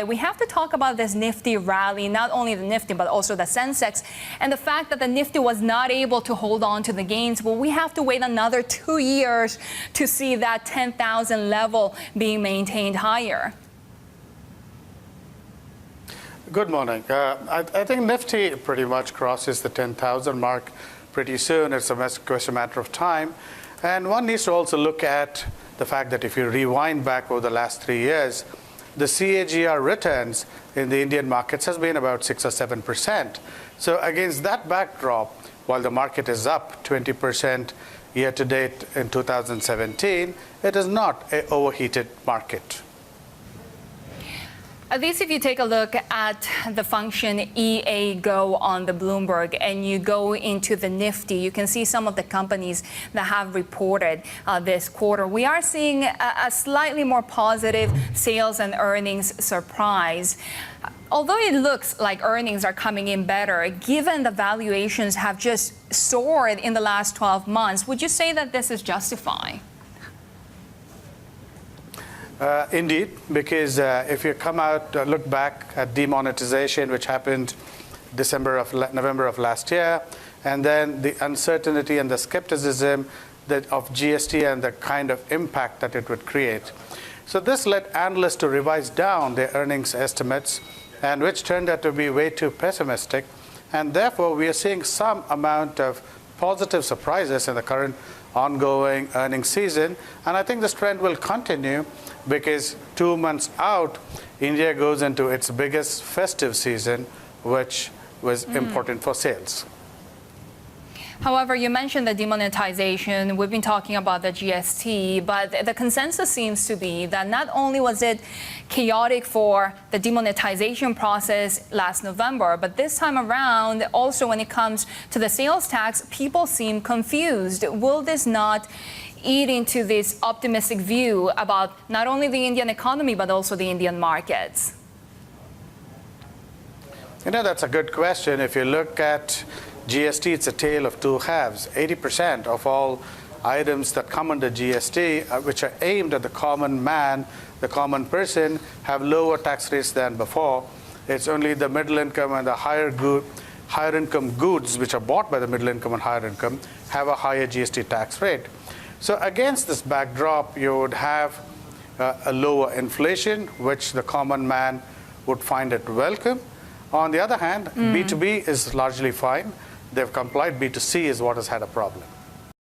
We have to talk about this Nifty rally, not only the Nifty, but also the Sensex, and the fact that the Nifty was not able to hold on to the gains. Well, we have to wait another 2 years to see that 10,000 level being maintained higher. Good morning. I think Nifty pretty much crosses the 10,000 mark pretty soon. It's a question matter of time. And one needs to also look at the fact that if you rewind back over the last 3 years, the CAGR returns in the Indian markets has been about 6 or 7%. So against that backdrop, while the market is up 20% year to date in 2017, it is not an overheated market. At least if you take a look at the function EA-GO on the Bloomberg and you go into the Nifty, you can see some of the companies that have reported this quarter. We are seeing a slightly more positive sales and earnings surprise. Although it looks like earnings are coming in better, given the valuations have just soared in the last 12 months, would you say that this is justified? Indeed, because if you come out, look back at demonetization, which happened November of last year, and then the uncertainty and the skepticism of GST and the kind of impact that it would create. So this led analysts to revise down their earnings estimates, and which turned out to be way too pessimistic. And therefore, we are seeing some amount of positive surprises in the current ongoing earnings season. And I think this trend will continue because 2 months out, India goes into its biggest festive season, which was important for sales. However, you mentioned the demonetization. We've been talking about the GST, but the consensus seems to be that not only was it chaotic for the demonetization process last November, but this time around, also when it comes to the sales tax, people seem confused. Will this not eat into this optimistic view about not only the Indian economy, but also the Indian markets? You know, that's a good question. If you look at GST, it's a tale of two halves. 80% of all items that come under GST, which are aimed at the common man, the common person, have lower tax rates than before. It's only the middle income and the higher income goods, which are bought by the middle income and higher income, have a higher GST tax rate. So against this backdrop, you would have a lower inflation, which the common man would find it welcome. On the other hand, B2B is largely fine. They've complied. B2C is what has had a problem.